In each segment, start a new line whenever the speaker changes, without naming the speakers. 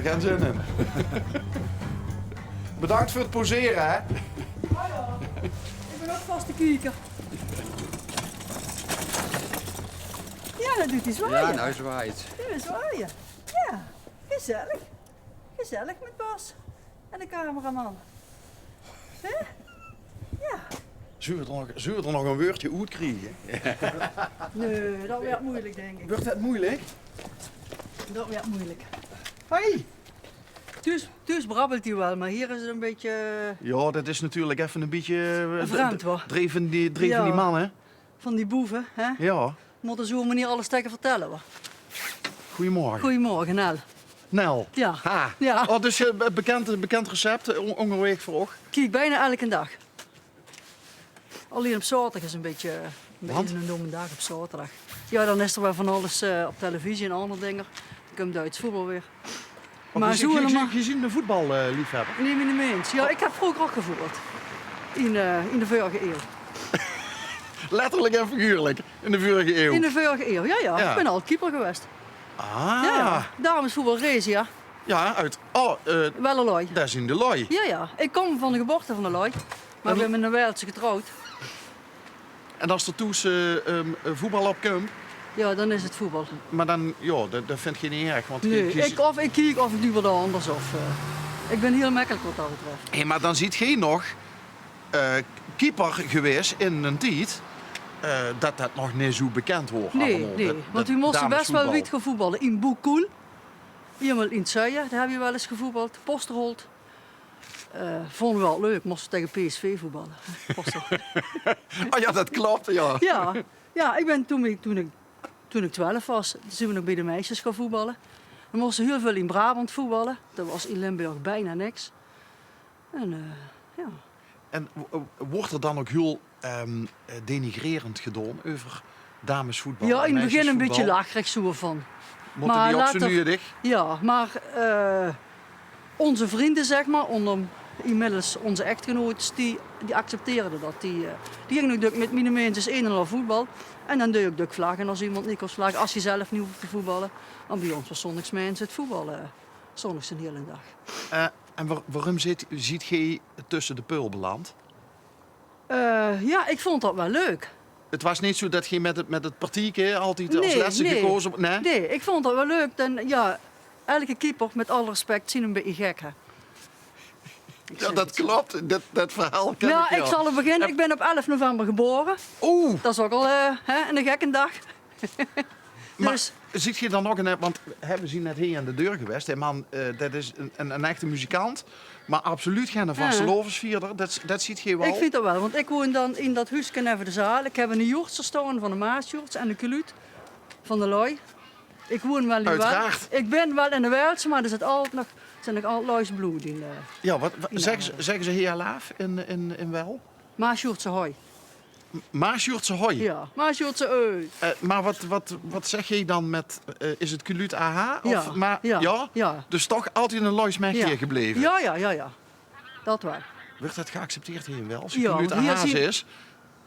er geen zin in. Bedankt voor het poseren, hè.
Ah ja, ik ben ook vast te kijken. Ja, dat doet hij zwaaien.
Ja, nou zwaait.
Ja, zwaaien. Ja, gezellig. Gezellig met Bas. En de cameraman. Hè? Ja.
Zullen we er nog een woordje uit krijgen?
Nee, dat werd moeilijk, denk ik.
Wordt het moeilijk?
Dat werd moeilijk.
Hey!
Thuis brabbelt hij wel, maar hier is het een beetje
Ja, dat is natuurlijk even een beetje...
vreemd, hoor.
Dreven die
Ja.
man, hè?
van die boeven. Hè?
Ja.
Moeten zo manier alles tegen vertellen. Hoor.
Goedemorgen.
Goedemorgen, Nel.
Nel.
Ja.
Ha.
Ja.
Oh, dus bekend recept, ongeveer vroeg.
Kijk bijna elke dag. Alleen op zaterdag is een beetje
Want?
een domme dag op zaterdag. Ja, dan is er wel van alles op televisie en andere dingen. Dan komt Duits voetbal weer. Maar zo helemaal...
Je ziet een voetballiefhebber.
Neem je niet mee eens. Ja, ik heb vroeger ook gevoetbald. In de vorige eeuw.
Letterlijk en figuurlijk. In de vorige eeuw.
In de vorige eeuw, ja, ja.
Ja.
Ik ben al keeper geweest.
Ah.
Ja, ja. Damesvoetbal race, ja.
Ja, uit... Oh,
Wellelooi.
dat is in de looi.
Ja, ja. Ik kom van de geboorte van de Looi. Maar ik ben met een Weldse getrouwd.
En als er toes voetbal op komt,
Ja, dan is het voetbal.
maar dan, ja, dat vind je niet erg. Want
Nee,
je-
ik kijk of ik doe wat anders. Of, ik ben heel makkelijk wat dat betreft.
Hey, maar dan ziet je nog keeper geweest in een tijd dat nog niet zo bekend wordt.
Nee,
allemaal.
nee.
Dat-
Want
dat
u moest best wel
damesvoetbal.
wiet gaan voetballen. In Boekoel. Eenmaal in Zuijen, daar heb je wel eens gevoetbald. Posterholt. Vonden we wel leuk. Moesten tegen PSV voetballen. Posterholt.
Oh ja, dat klopt, ja.
Ja, ja, ik ben toen ik 12 was, zijn we nog bij de meisjes gaan voetballen. We moesten heel veel in Brabant voetballen. Dat was in Limburg bijna niks. En ja.
En wordt er dan ook heel denigrerend gedaan over damesvoetbal?
Ja,
en
in het begin een
meisjesvoetbal?
beetje lacherig zo van.
Moeten
maar
die ook zo
later-
nudig?
Ja, maar onze vrienden, zeg maar, inmiddels onze echtgenoten, die accepteerden dat. Die gingen ook met mijn mensen een en al voetbal. En dan doe je ook de vlaggen als iemand niet kan vlaggen, als je zelf niet hoeft te voetballen. Want bij ons was zondags mensen het voetballen, zondags een hele dag.
En waarom ziet je tussen de peul beland?
Ja, ik vond dat wel leuk.
Het was niet zo dat je met het partijke altijd als
Nee,
laatste
nee.
gekozen... Nee?
Nee, ik vond dat wel leuk. Dan, ja, elke keeper, met alle respect, zien een beetje gek, hè. Ik
Ja,
zeg
dat
het.
klopt. Dat verhaal ken
Ja,
ik, ja.
ik zal er beginnen. Ik ben op 11 november geboren.
Oeh,
Dat is ook al een gekke dag.
maar
Dus,
ziet je dan nog een... Want we zien net hier aan de deur geweest. Die man, dat is een echte muzikant. Maar absoluut geen vastelovensvierder. Dat ziet je wel.
ik vind dat wel, want ik woon dan in dat huisje even de zaal. Ik heb een joertje staan van de Maasjoerts en de Keluut van de Looi. Ik woon wel in
Uiteraard.
Wel. Ik ben wel in de Weldse, maar er zit altijd nog, zijn nog altijd Lois bloed in.
Ja,
Ja.
zeggen ze hier laaf in Wel?
Maasjoertse hoi.
Maasjoertse hooi.
Ja, Maasjoertse
Maar wat zeg je dan met... is het Keluut AH?
Ja,
Of, maar,
ja, ja.
Dus toch altijd een Lois
Ja.
gebleven?
Ja. Dat wel.
Wordt dat geaccepteerd hier in Wel? Als
Ja,
Keluut
want hier
AH
zie-
is?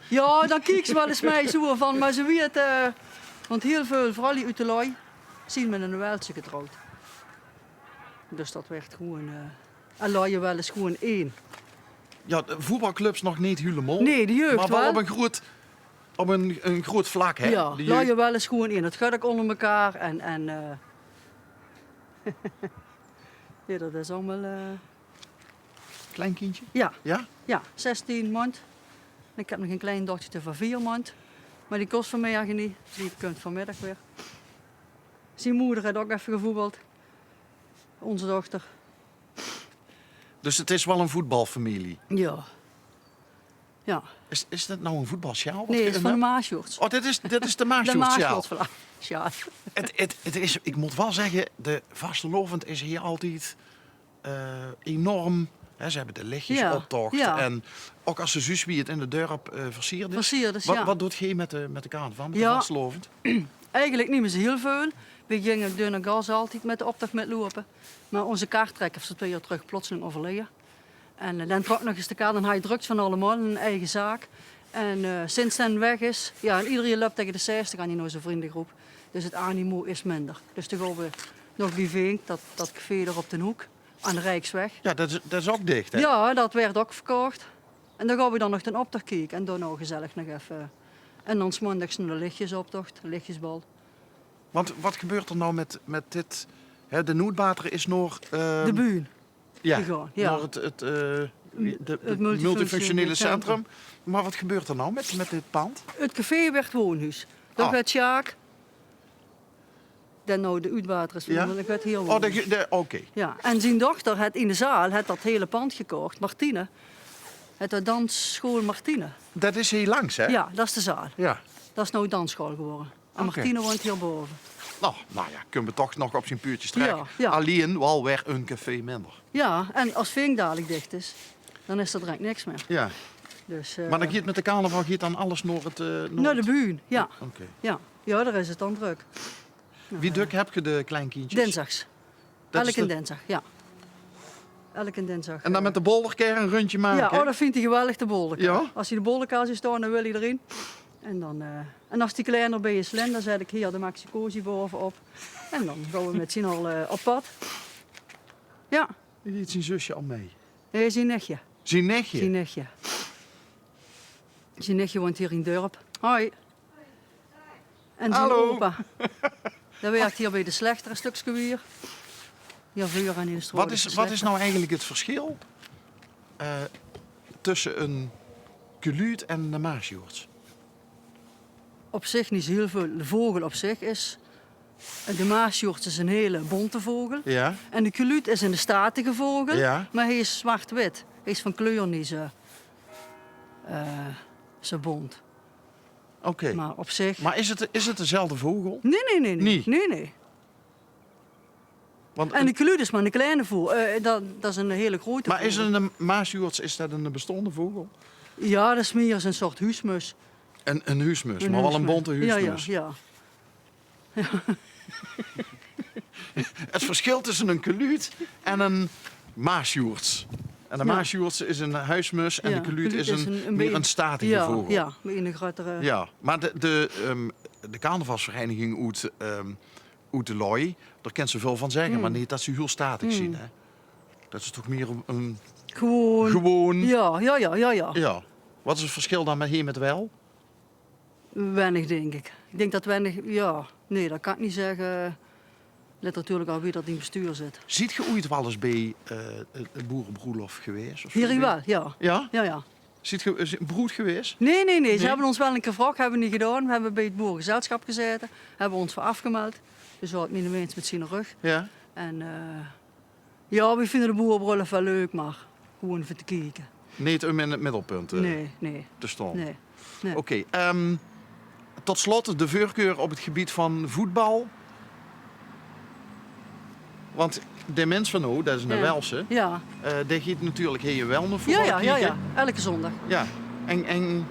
Ja, dan kijken ze wel eens mij zo van, maar ze weet, want heel veel, vooral die uit de Looi, zien met een Weldse getrouwd. Dus dat werd gewoon, en Looi wel eens gewoon één.
Ja, de voetbalclubs nog niet helemaal.
Nee, de jeugd
Maar wel
wel.
op een groot vlak, hè?
Ja,
De jeugd-
Looi wel eens gewoon één. Het gaat ook onder elkaar en ja, dat is allemaal,
Klein kindje?
ja,
Ja?
ja, 16 maand. En ik heb nog een klein dochtertje van 4 maand. Maar die kost vanmiddag niet. Die komt vanmiddag weer. Zijn moeder heeft ook even gevoetbald. Onze dochter.
Dus het is wel een voetbalfamilie.
Ja. Ja.
Is dat nou een voetbalsjaal? wat
Nee,
je
het is
in
van de
hebt?
Maasjoerts.
Oh, dit is de
De
Maasjoertsjaal.
Maasjoerts. Ja.
Het is, ik moet wel zeggen, de vastelovend is hier altijd enorm. Hè, ze hebben de lichtjesoptocht.
Ja, ja.
En ook als ze zus wie het in de dorp versierd is.
Versierd is,
wat,
ja.
wat doet je met de carnaval, met de
Ja.
vastelovend?
Eigenlijk niet meer zo heel veel. We gingen dunne gas altijd met de optocht met lopen. Maar onze kaarttrekker is 2 jaar terug plotseling overleden. En dan trok nog eens de kaart en hij drukt van allemaal in een eigen zaak. En sinds hij weg is, ja, en iedereen loopt tegen de 60 aan die nou zijn vriendengroep. Dus het animo is minder. Dus toen gaan we nog bij Veenk, dat café er op de hoek, aan de Rijksweg.
Ja, dat is ook dicht, hè?
Ja, dat werd ook verkocht. En dan gaan we dan nog ten optocht kijken en dan nou gezellig nog even. En dan 's maandags naar de lichtjesoptocht, de lichtjesbal.
Want wat gebeurt er nou met dit? Hè, de Noordbater is nog...
De buur.
Ja,
gegaan, ja.
naar het multifunctionele
multifunctionele
centrum. Maar wat gebeurt er nou met dit pand?
Het café werd woonhuis. Dat
Ah.
werd Sjaak. Dan nou de uitwater is,
Ja?
want ik werd hier
Oh,
woonhuis.
oké.
Ja, en zijn dochter had in de zaal dat hele pand gekocht, Martine. Het de dansschool Martine.
Dat is hier langs, hè?
Ja, dat is de zaal.
Ja.
Dat is nou dansschool geworden. En
Oké.
Martine woont hierboven.
Nou ja, kunnen we toch nog op zijn puurtjes trekken.
Ja, ja.
Alleen wel weer een café minder.
Ja, en als Veenk dadelijk dicht is, dan is er direct niks meer.
Ja.
Dus,
Maar dan gaat met de carnaval gaat dan alles naar het...
naar de buurt, ja.
Oké.
Ja. Ja, daar is het dan druk.
Wie druk heb je de kleinkindjes?
Dinsdags.
Dat is
Elke
de-
dinsdag, ja. Elke dinsdag.
En dan met de bolderker een rondje maken?
Ja, oh, dat vindt hij geweldig, de bollenkaas.
Ja?
Als hij de bollenkaas is staan, dan wil hij erin. En, en als die kleiner bij is, dan zet ik hier de Maxicosi bovenop. En dan gaan we met z'n allen op pad. Ja,
Die heeft zijn zusje al mee.
hij is een nichtje.
Zijn nichtje?
Zijn nichtje. Zijn nichtje woont hier in Dorp. Hoi. En zijn
Hallo.
opa. Dat werkt hier bij de Slechter een stukje weer. Hier vuur en in de stroom.
Wat is nou eigenlijk het verschil tussen een geluid en een maasjoerts?
Op zich niet zo heel veel. De vogel op zich is... De maasjoert is een hele bonte vogel.
Ja?
En de geluid is een statige vogel.
Ja.
Maar hij is zwart-wit. Hij is van kleur niet zo bont.
Oké.
Maar op zich...
Maar is het dezelfde vogel?
Nee.
Niet?
Nee.
Want,
En de geluid is maar een kleine vogel. Dat is een hele grote
maar
vogel.
is een maasjoerts, is dat een bestaande vogel?
Ja, dat is meer een soort huismus.
Een huismus,
Een
maar wel een
huismus.
bonte huismus.
Ja.
Het verschil tussen een geluid en een maasjoerts. En de
Ja.
maasjoerts is een huismus en
Ja,
de geluid is
geluid
meer
beetje-
een statige
ja,
vogel.
Ja, met een grotere...
Ja, maar de carnavalsvereniging uit de Looi, daar kent ze veel van zeggen, maar niet dat ze heel statig zien. Hè? Dat is toch meer een gewoon...
Ja.
Ja. Wat is het verschil dan met hier met wel?
Weinig, denk ik. Ik denk dat weinig... Ja, nee, dat kan ik niet zeggen. Let natuurlijk al wie dat in bestuur zit.
Ziet je ooit wel eens bij het boerenbroelof geweest? Of
Hier
zo?
wel, ja.
Ja?
Ja.
Ziet je is het broed geweest?
Nee. Ze hebben ons wel een keer gevraagd, hebben we niet gedaan. We hebben bij het boerengezelschap gezeten, hebben ons voor afgemeld. Dus we hadden niet eens met zijn rug.
Ja.
En ja, we vinden de boerenbrullen wel leuk, maar gewoon even te kijken.
Niet om in het middelpunt
Nee.
te staan.
Nee.
Oké, tot slot de voorkeur op het gebied van voetbal. Want de mens van nou, dat is een
Ja.
Welse,
Ja.
die gaat natuurlijk hier wel naar voetbal
Ja.
kijken.
Elke zondag.
Ja. En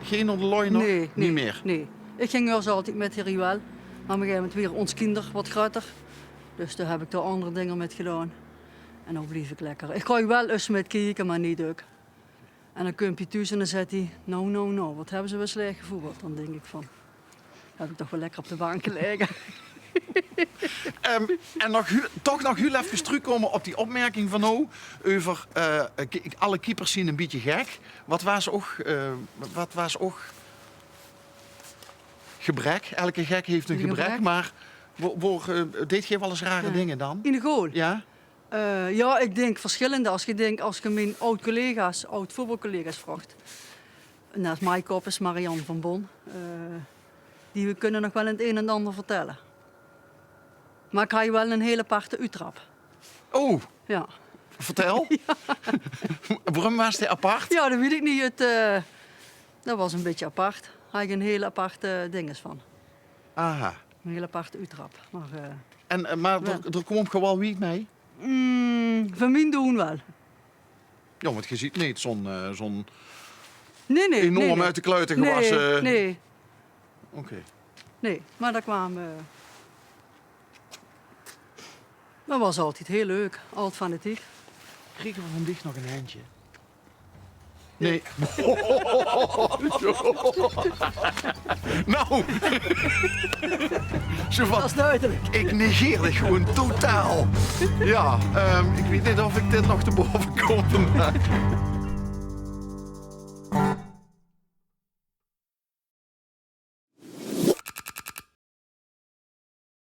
geen onder de looi nog?
Nee.
Niet meer?
Nee. Ik ging wel zo altijd met Harry wel. Maar op een gegeven moment weer ons kinder wat groter. Dus daar heb ik daar andere dingen met gedaan. En dan bleef ik lekker. Ik ga je wel eens met kijken, maar niet ook. En dan komt hij thuis en dan zegt hij, nou, wat hebben ze wel slecht gevoetbald? Dan denk ik van, heb ik toch wel lekker op de bank gelegen.
En toch nog heel even terugkomen op die opmerking van nou over alle keepers zien een beetje gek. Wat was ook gebrek? Elke gek heeft een
Een
gebrek,
gebrek?
maar deed je wel eens rare dingen dan?
In de goal?
Ja?
Ja, ik denk verschillende. Als je mijn oud-voetbalcollega's vraagt. Naast mij kop is Marianne van Bon. Die kunnen nog wel het een en ander vertellen. Maar ik had je wel een hele aparte uittrap.
Oh,
Ja.
vertel. Waarom was die apart?
Ja, dat weet ik niet. Dat was een beetje apart. Daar had ik een hele aparte dinges van.
Aha.
Een hele aparte uittrap. Maar,
Maar
Ja.
er komt gewoon wie mee?
van mijn doen wel.
Ja, want je ziet niet zo'n
Nee.
enorm
nee.
uit de kluiten gewassen.
Nee.
Oké.
Nee, maar dat kwam... Dat was altijd heel leuk. Altijd fanatiek.
Kregen we van dicht nog een handje? Nee. Nou. Zo van,
Dat is duidelijk.
ik negeer dit gewoon totaal. Ja, ik weet niet of ik dit nog te boven kom vandaag.